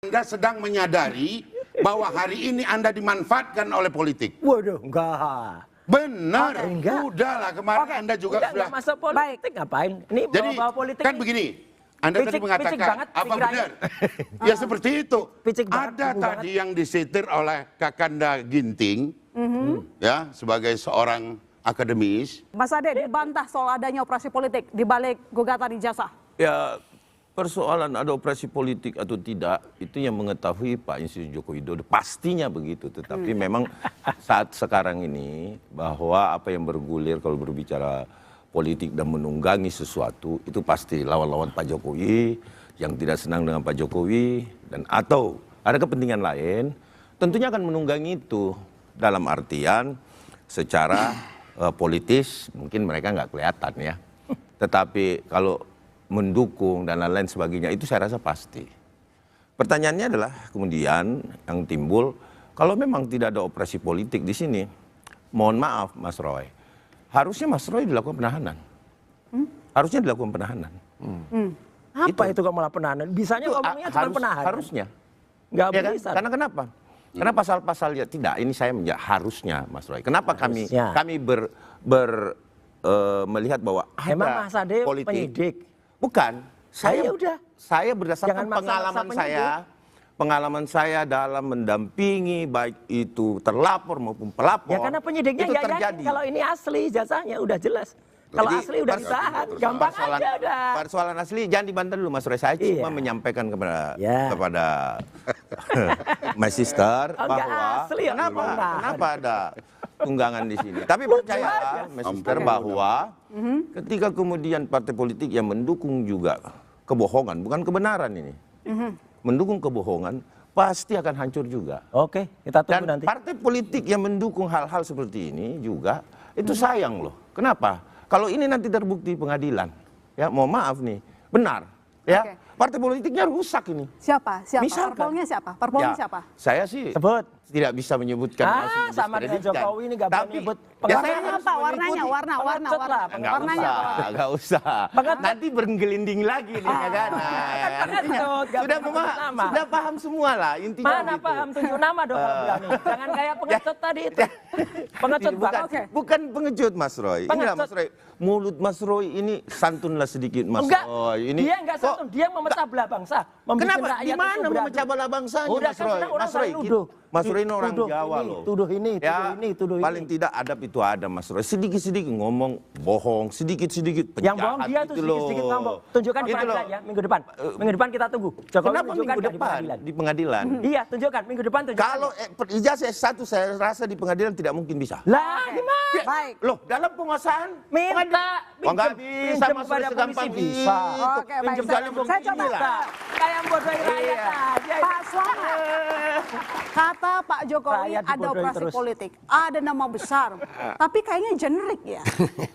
Anda sedang menyadari bahwa hari ini Anda dimanfaatkan oleh politik. Waduh, enggak. Benar, enggak. Udahlah kemarin Anda juga sudah. Masa politik ngapain? Ini Jadi bawa politik kan begini, Anda tadi mengatakan banget, apa benar? Ya seperti itu. Ada tadi yang disitir oleh Kakanda Ginting, ya sebagai seorang akademis. Mas Ade dibantah soal adanya operasi politik di balik gugatan ijazah. Ya, persoalan ada operasi politik atau tidak itu yang mengetahui Pak Insinyur Joko Widodo, pastinya begitu. Tetapi memang saat sekarang ini bahwa apa yang bergulir kalau berbicara politik dan menunggangi sesuatu itu pasti lawan-lawan Pak Jokowi yang tidak senang dengan Pak Jokowi dan atau ada kepentingan lain tentunya akan menunggangi itu dalam artian secara politis mungkin mereka nggak kelihatan ya, tetapi kalau mendukung dan lain-lain sebagainya itu saya rasa pasti. Pertanyaannya adalah kemudian yang timbul kalau memang tidak ada operasi politik di sini, mohon maaf Mas Roy, harusnya Mas Roy dilakukan penahanan. Harusnya dilakukan penahanan. Apa itu kok malah penahanan? Bisanya ngomongnya cuma penahanan. Harusnya. Nggak Ya kan? bisa. Karena kenapa? Karena pasal-pasalnya tidak. Ini saya harusnya Mas Roy. Kenapa kami melihat bahwa ada emang Mas Ade politik. penyidik? Bukan. Udah. Saya berdasarkan Jangan pengalaman saya dalam mendampingi baik itu terlapor maupun pelapor. Ya karena penyidiknya itu ya terjadi. Kalau ini asli jasanya udah jelas. Kalau asli udah ditahan, gampang aja udah. Persoalan asli jangan dibantah dulu Mas Roy. Saya cuma menyampaikan kepada my sister bahwa asli, kenapa ada tunggangan di sini. Tapi percayalah my sister bahwa ketika kemudian partai politik yang mendukung juga kebohongan, bukan kebenaran ini. Mendukung kebohongan pasti akan hancur juga. Oke, kita tunggu Dan nanti. partai politik yang mendukung hal-hal seperti ini juga itu sayang loh. Kenapa? Kalau ini nanti terbukti pengadilan, ya mohon maaf nih, benar, ya partai politiknya rusak ini. Siapa? Misalkan, Parpolnya siapa? Parpolnya siapa? Saya sih Sebut. tidak bisa menyebutkan. Sama dengan Jokowi ini gak boleh nyebut. Warnanya apa? Warnanya, warna. Warnanya nggak usah. Nanti bergelinding lagi nih ya kan. Sudah paham semua lah intinya. Mana gitu. paham 7 nama dong kalau berani. Jangan kayak pengecut tadi itu. Pengecut banget. Bukan pengecut Mas Roy. Inilah Mas Roy. Mulut Mas Roy ini santunlah sedikit Mas Roy. Dia enggak santun, dia memecah belah bangsa. Kenapa? Di mana memecah belah bangsanya Mas Roy? Mas Roy, Mas Roy ini orang Jawa loh. Tuduh ini. Paling tidak adab itu ada Mas Roy. Sedikit-sedikit ngomong bohong, sedikit-sedikit penjahat. Yang bohong dia tuh sedikit-sedikit ngomong. Tunjukkan di pengadilan ya, minggu depan. Minggu depan kita tunggu. Jokowi kenapa minggu depan di pengadilan? Iya, tunjukkan minggu depan tunjukkan. Kalau ijazah S1 saya rasa di pengadilan tidak mungkin bisa. Lah, gimana? Baik. Loh, dalam penguasaan Minta nggak bisa Mas Roy segampang bisa. Oke, baik. Saya coba. Kayak bodohin rakyat aja. Pak Selamat. Kata Pak Jokowi Rakyat ada dibodohi operasi terus. politik, ada nama besar, tapi kayaknya generik ya,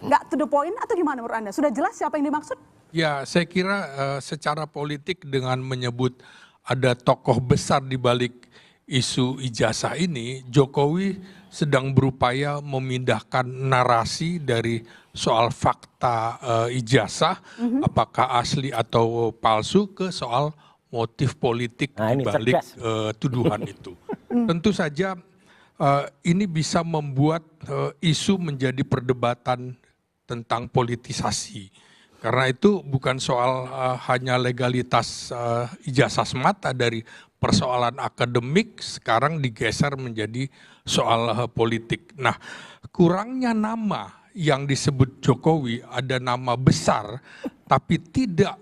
nggak to the point atau gimana menurut Anda? Sudah jelas siapa yang dimaksud? Ya, saya kira secara politik dengan menyebut ada tokoh besar di balik isu ijazah ini, Jokowi sedang berupaya memindahkan narasi dari soal fakta ijazah, apakah asli atau palsu, ke soal motif politik di balik tuduhan itu. Tentu saja ini bisa membuat isu menjadi perdebatan tentang politisasi. Karena itu bukan soal hanya legalitas ijazah semata, dari persoalan akademik sekarang digeser menjadi soal politik. Nah, kurangnya nama yang disebut Jokowi, ada nama besar tapi tidak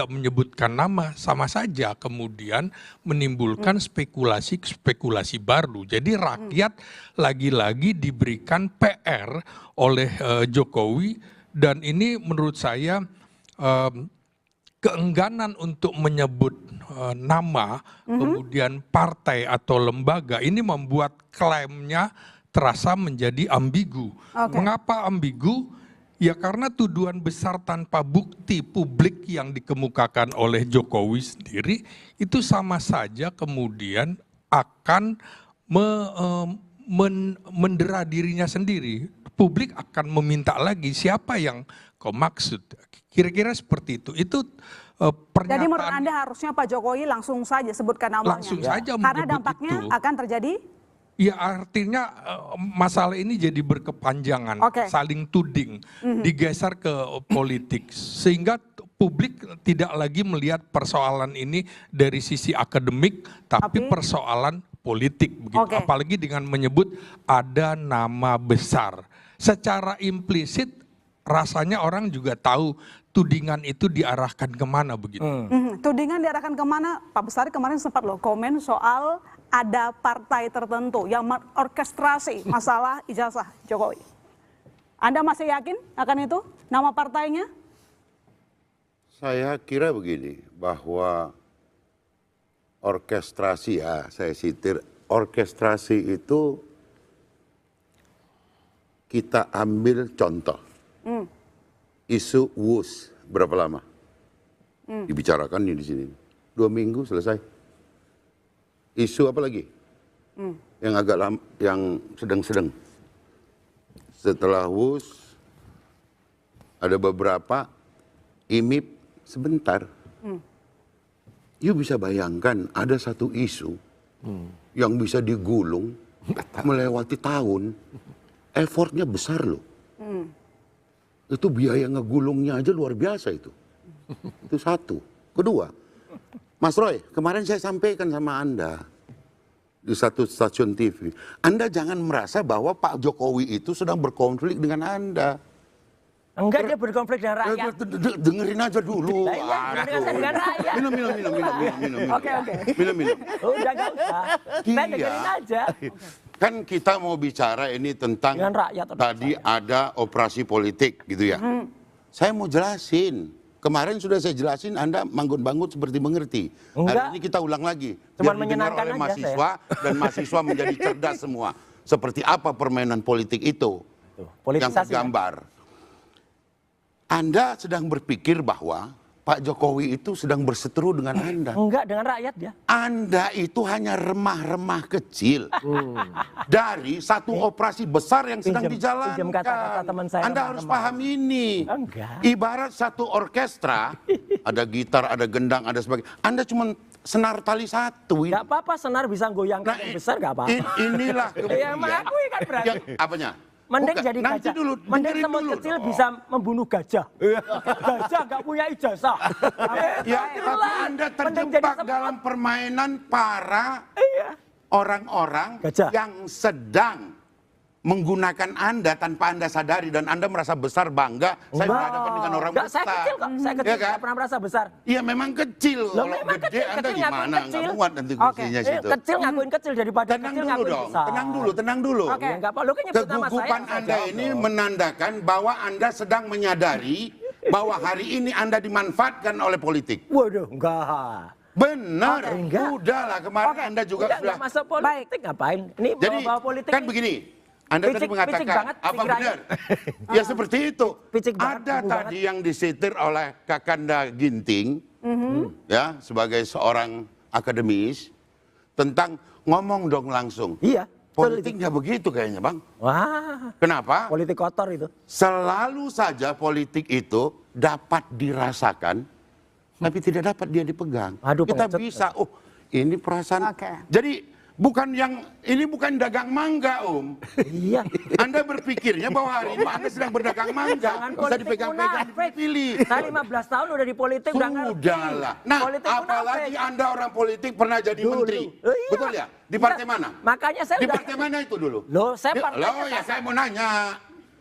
menyebutkan nama, sama saja kemudian menimbulkan spekulasi baru. Jadi rakyat lagi-lagi diberikan PR oleh Jokowi, dan ini menurut saya keengganan untuk menyebut nama, kemudian partai atau lembaga, ini membuat klaimnya terasa menjadi ambigu. Mengapa ambigu? Ya karena tuduhan besar tanpa bukti publik yang dikemukakan oleh Jokowi sendiri itu sama saja kemudian akan mendera dirinya sendiri. Publik akan meminta lagi siapa yang kau maksud. Kira-kira seperti itu. Itu pernyataan. Jadi menurut Anda harusnya Pak Jokowi langsung saja sebutkan namanya. Langsung saja Karena menyebut dampaknya itu. akan terjadi. Ya artinya masalah ini jadi berkepanjangan, Oke. saling tuding, digeser ke politik. Sehingga publik tidak lagi melihat persoalan ini dari sisi akademik, tapi persoalan politik. Begitu. Oke. Apalagi dengan menyebut ada nama besar. Secara implisit rasanya orang juga tahu tudingan itu diarahkan kemana begitu. Tudingan diarahkan kemana? Pak Bestari kemarin sempat loh komen soal ada partai tertentu yang orkestrasi masalah ijazah Jokowi. Anda masih yakin akan itu? Nama partainya? Saya kira begini, bahwa orkestrasi, ya saya sitir, orkestrasi itu kita ambil contoh. Isu WUS berapa lama? Dibicarakan di sini. 2 minggu selesai. Isu apa lagi? Yang agak lama, yang sedang-sedang. Setelah WUS, ada beberapa, IMIP sebentar. You bisa bayangkan ada satu isu yang bisa digulung melewati tahun, effortnya besar loh. Itu biaya ngegulungnya aja luar biasa itu. Itu satu. Kedua, Mas Roy, kemarin saya sampaikan sama Anda di satu stasiun TV. Anda jangan merasa bahwa Pak Jokowi itu sedang berkonflik dengan Anda. Enggak, dia berkonflik dengan rakyat. Dengerin aja dulu. Lah iya, dengan rakyat. Minum. Oke. Minum. Udah enggak usah. Saya dengerin aja. Kan kita mau bicara ini tentang Dengan rakyat, tadi ada operasi politik gitu ya. Saya mau jelasin. Kemarin sudah saya jelasin, Anda manggut-manggut seperti mengerti. Enggak. Hari ini kita ulang lagi. Cuman Biar didengar menyenangkan oleh aja mahasiswa dan mahasiswa menjadi cerdas semua. Seperti apa permainan politik itu yang Politisasi. tergambar. Anda sedang berpikir bahwa Pak Jokowi itu sedang berseteru dengan Anda. Enggak, dengan rakyat dia. Anda itu hanya remah-remah kecil dari satu operasi besar yang sedang Pinjam dijalankan. kata-kata teman saya, Anda harus remah-remah. paham ini. Enggak. Ibarat satu orkestra, ada gitar, ada gendang, ada sebagainya. Anda cuma senar tali satu. Enggak apa-apa, senar bisa goyang Nah, yang besar enggak apa-apa. Inilah Ya kemudian. mengakui kan berarti. Yang, apanya? Mending Bukan, jadi nanti gajah. dulu, Mending dengerin semut dulu kecil dong. bisa membunuh gajah. Gajah nggak punya ijazah. Ya, tapi Anda terjebak dalam permainan para orang-orang Gajah. yang sedang menggunakan Anda tanpa Anda sadari dan Anda merasa besar bangga saya berhadapan dengan orang Enggak, besar. saya kecil kok. Saya kecil, Ya kan? nggak pernah merasa besar. Iya memang kecil. Loh, Kalau memang gede kecil, Anda kecil gimana? ngakuin Nggak kecil. muat nanti kursinya situ. Kecil ngakuin kecil daripada Tenang kecil dulu ngakuin dong, besar. tenang dulu. Oke. Ya, nggak apa, lo kan nyebut nama saya. Kegugupan Anda ini menandakan bahwa Anda sedang menyadari bahwa hari ini Anda dimanfaatkan oleh politik. Waduh, enggak. Benar, Enggak. udahlah kemarin Anda juga Udah sudah. nggak masuk politik ngapain? Ini Jadi bawa politik. kan nih. begini, Anda tadi Picik mengatakan banget apa pikirannya. benar? Ya seperti itu. Picik banget, Ada kubu tadi yang disitir oleh Kakanda Ginting, ya sebagai seorang akademis tentang ngomong dong langsung. Iya. betul itu. Politiknya begitu kayaknya, Bang. Wah, Kenapa? politik kotor itu. Selalu saja politik itu dapat dirasakan, tapi tidak dapat dia dipegang. Aduh, Kita pengecut. bisa, oh ini perasaan. Oke. Jadi ini bukan dagang mangga, Om. Iya. Anda berpikirnya bahwa hari ini Anda sedang berdagang mangga. Jangan Bisa politik dipegang-pegang, munafik. dipilih. Saya 15 tahun udah di politik udah ngerti. Sudahlah. Nah, Politik apalagi munafik. Anda orang politik pernah jadi menteri. Iya. Betul ya? Di partai mana? Makanya saya Di udah. partai mana itu dulu? Loh, saya partainya Loh, ya saya mau nanya.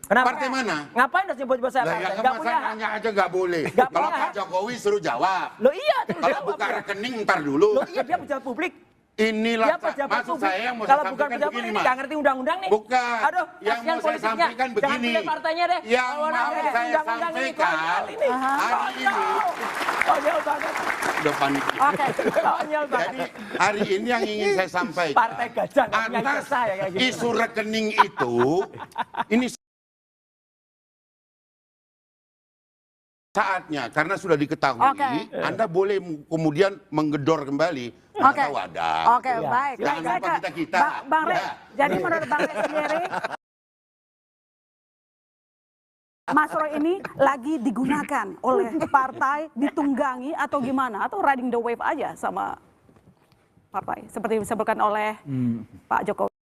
Kenapa? Partai mana? Ngapain harus nyebut saya Lah partai? ya Nggak masa punya hak. nanya aja nggak boleh. Nggak Kalau punya Pak hak. Jokowi suruh jawab. Loh iya, terus Kalau jawab buka dong. rekening ntar dulu. Loh iya, dia pejabat publik. Inilah Dia pejabat maksud publik. saya yang mau Kalau saya bukan sampaikan pejabat begini, ini Mas. nggak ngerti undang-undang nih. Bukan. Aduh, Yang kasihan mau saya politiknya. sampaikan Jangan begini. pilih partainya deh. Yang Kalau mau ngerti saya undang-undang ini, sampaikan konyol ini. hari ini. Konyol banget. Udah panik. Oke. Konyol banget. Jadi hari ini yang ingin saya sampaikan. Partai gajah nggak punya Atas ijazah ya kayak gitu. isu rekening itu, ini saatnya karena sudah diketahui, Oke. Anda boleh kemudian menggedor kembali. Oke. Atau wadah. Oke, Iya. baik. Jangan Saya lupa ke kita-kita. Bang Rey, Ya. jadi menurut Bang Rey sendiri, Mas Roy ini lagi digunakan oleh partai, ditunggangi atau gimana? Atau riding the wave aja sama partai? Seperti disebutkan oleh Pak Jokowi.